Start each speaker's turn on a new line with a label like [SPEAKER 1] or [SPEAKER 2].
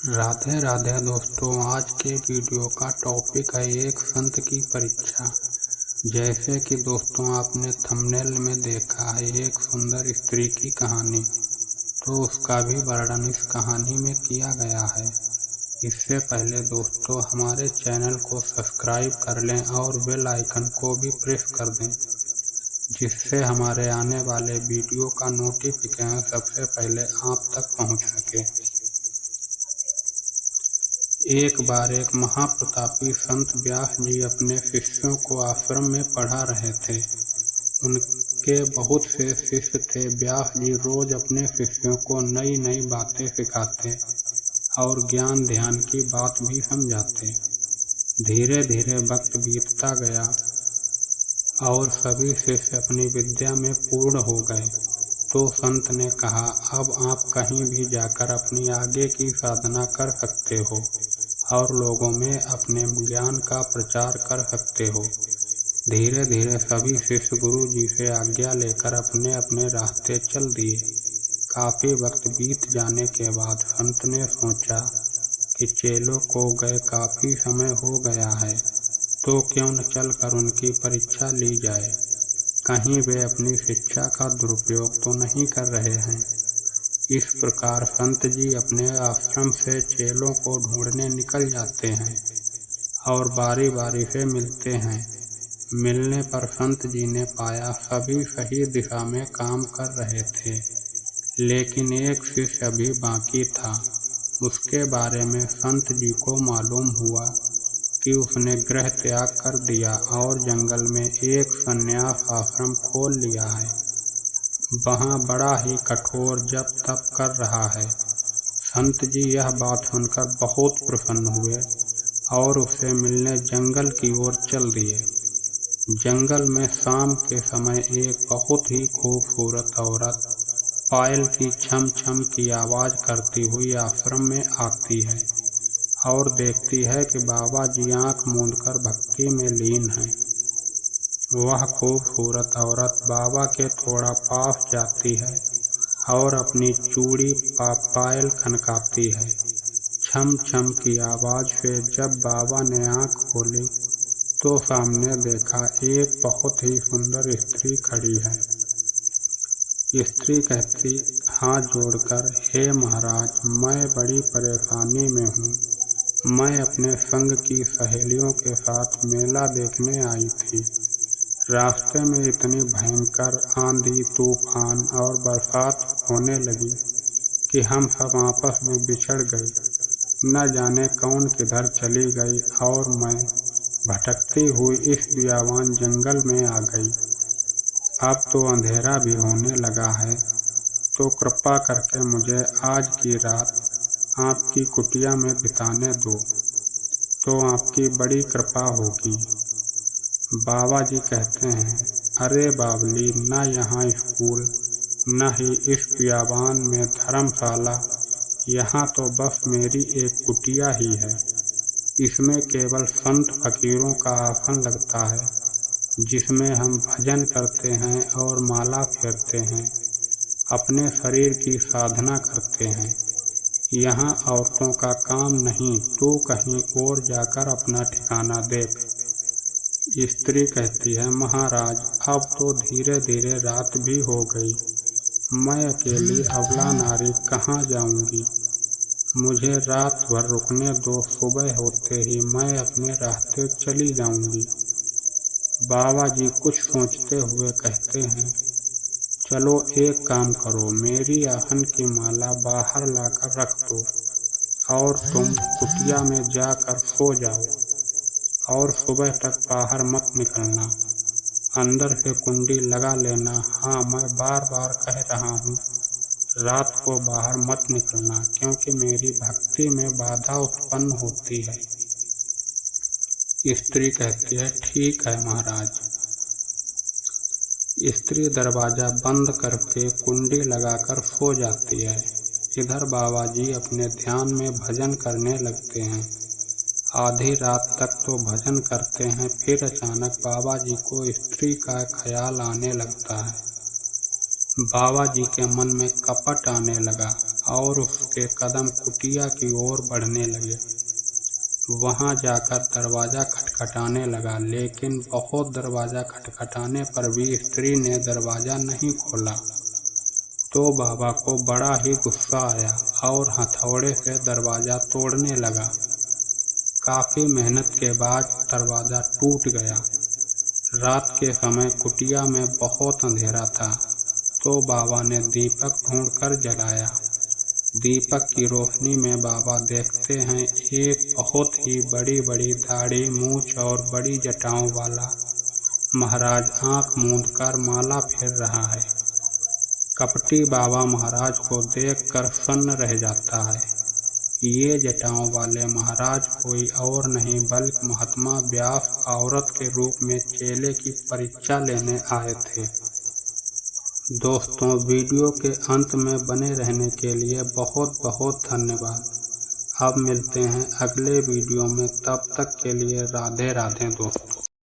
[SPEAKER 1] राधे राधे दोस्तों, आज के वीडियो का टॉपिक है एक संत की परीक्षा। जैसे कि दोस्तों आपने थंबनेल में देखा है एक सुंदर स्त्री की कहानी, तो उसका भी वर्णन इस कहानी में किया गया है। इससे पहले दोस्तों हमारे चैनल को सब्सक्राइब कर लें और बेल आइकन को भी प्रेस कर दें, जिससे हमारे आने वाले वीडियो का नोटिफिकेशन सबसे पहले आप तक पहुंच सके। एक बार एक महाप्रतापी संत व्यास जी अपने शिष्यों को आश्रम में पढ़ा रहे थे। उनके बहुत से शिष्य थे। व्यास जी रोज अपने शिष्यों को नई नई बातें सिखाते और ज्ञान ध्यान की बात भी समझाते। धीरे धीरे वक्त बीतता गया और सभी शिष्य अपनी विद्या में पूर्ण हो गए। तो संत ने कहा, अब आप कहीं भी जाकर अपनी आगे की साधना कर सकते हो और लोगों में अपने ज्ञान का प्रचार कर सकते हो। धीरे धीरे सभी शिष्य गुरु जी से आज्ञा लेकर अपने अपने रास्ते चल दिए। काफी वक्त बीत जाने के बाद संत ने सोचा कि चेलों को गए काफी समय हो गया है, तो क्यों न चलकर उनकी परीक्षा ली जाए। कहीं वे अपनी शिक्षा का दुरुपयोग तो नहीं कर रहे हैं। इस प्रकार संत जी अपने आश्रम से चेलों को ढूंढने निकल जाते हैं और बारी बारी से मिलते हैं। मिलने पर संत जी ने पाया सभी सही दिशा में काम कर रहे थे, लेकिन एक शिष्य अभी बाकी था। उसके बारे में संत जी को मालूम हुआ कि उसने गृह त्याग कर दिया और जंगल में एक संन्यास आश्रम खोल लिया है। वहाँ बड़ा ही कठोर जप तप कर रहा है। संत जी यह बात सुनकर बहुत प्रसन्न हुए और उससे मिलने जंगल की ओर चल दिए। जंगल में शाम के समय एक बहुत ही खूबसूरत औरत पायल की छम छम की आवाज करती हुई आश्रम में आती है और देखती है कि बाबा जी आंख मूंदकर भक्ति में लीन हैं। वह खूबसूरत औरत बाबा के थोड़ा पास जाती है और अपनी चूड़ी पायल खनकाती है। छम छम की आवाज से जब बाबा ने आंख खोली तो सामने देखा एक बहुत ही सुंदर स्त्री खड़ी है। स्त्री कहती हाथ जोड़कर, हे महाराज, मैं बड़ी परेशानी में हूँ। मैं अपने संग की सहेलियों के साथ मेला देखने आई थी। रास्ते में इतनी भयंकर आंधी तूफान और बरसात होने लगी कि हम सब आपस में बिछड़ गए। न जाने कौन किधर चली गई और मैं भटकती हुई इस बियावान जंगल में आ गई। अब तो अंधेरा भी होने लगा है, तो कृपा करके मुझे आज की रात आपकी कुटिया में बिताने दो, तो आपकी बड़ी कृपा होगी। बाबा जी कहते हैं, अरे बावली, न यहाँ स्कूल न ही इस बियाबान में धर्मशाला, यहाँ तो बस मेरी एक कुटिया ही है। इसमें केवल संत फकीरों का आसन लगता है, जिसमें हम भजन करते हैं और माला फेरते हैं, अपने शरीर की साधना करते हैं। यहाँ औरतों का काम नहीं, तू कहीं और जाकर अपना ठिकाना देख। स्त्री कहती है, महाराज, अब तो धीरे धीरे रात भी हो गई। मैं अकेली अबला नारी कहाँ जाऊंगी। मुझे रात भर रुकने दो, सुबह होते ही मैं अपने रास्ते चली जाऊंगी। बाबा जी कुछ सोचते हुए कहते हैं, चलो एक काम करो, मेरी आहन की माला बाहर लाकर रख दो और तुम कुटिया में जाकर सो जाओ और सुबह तक बाहर मत निकलना। अंदर से कुंडी लगा लेना। हाँ, मैं बार बार कह रहा हूँ, रात को बाहर मत निकलना, क्योंकि मेरी भक्ति में बाधा उत्पन्न होती है। स्त्री कहती है, ठीक है महाराज। स्त्री दरवाजा बंद करके कुंडी लगाकर सो जाती है। इधर बाबा जी अपने ध्यान में भजन करने लगते हैं। आधी रात तक तो भजन करते हैं, फिर अचानक बाबा जी को स्त्री का ख्याल आने लगता है। बाबा जी के मन में कपट आने लगा। और उसके कदम कुटिया की ओर बढ़ने लगे। वहां जाकर दरवाजा खटखटाने लगा, लेकिन बहुत दरवाजा खटखटाने पर भी स्त्री ने दरवाजा नहीं खोला। तो बाबा को बड़ा ही गुस्सा आया और हथौड़े से दरवाजा तोड़ने लगा। काफी मेहनत के बाद दरवाजा टूट गया। रात के समय कुटिया में बहुत अंधेरा था, तो बाबा ने दीपक ढूंढकर जलाया। दीपक की रोशनी में बाबा देखते हैं एक बहुत ही बड़ी बड़ी दाढ़ी, मूंछ और बड़ी जटाओं वाला महाराज आंख मूंदकर माला फेर रहा है। कपटी बाबा महाराज को देखकर सन्न रह जाता है। ये जटाओं वाले महाराज कोई और नहीं बल्कि महात्मा व्यास औरत के रूप में चेले की परीक्षा लेने आए थे। दोस्तों, वीडियो के अंत में बने रहने के लिए बहुत बहुत धन्यवाद। अब मिलते हैं अगले वीडियो में, तब तक के लिए राधे राधे दोस्तों।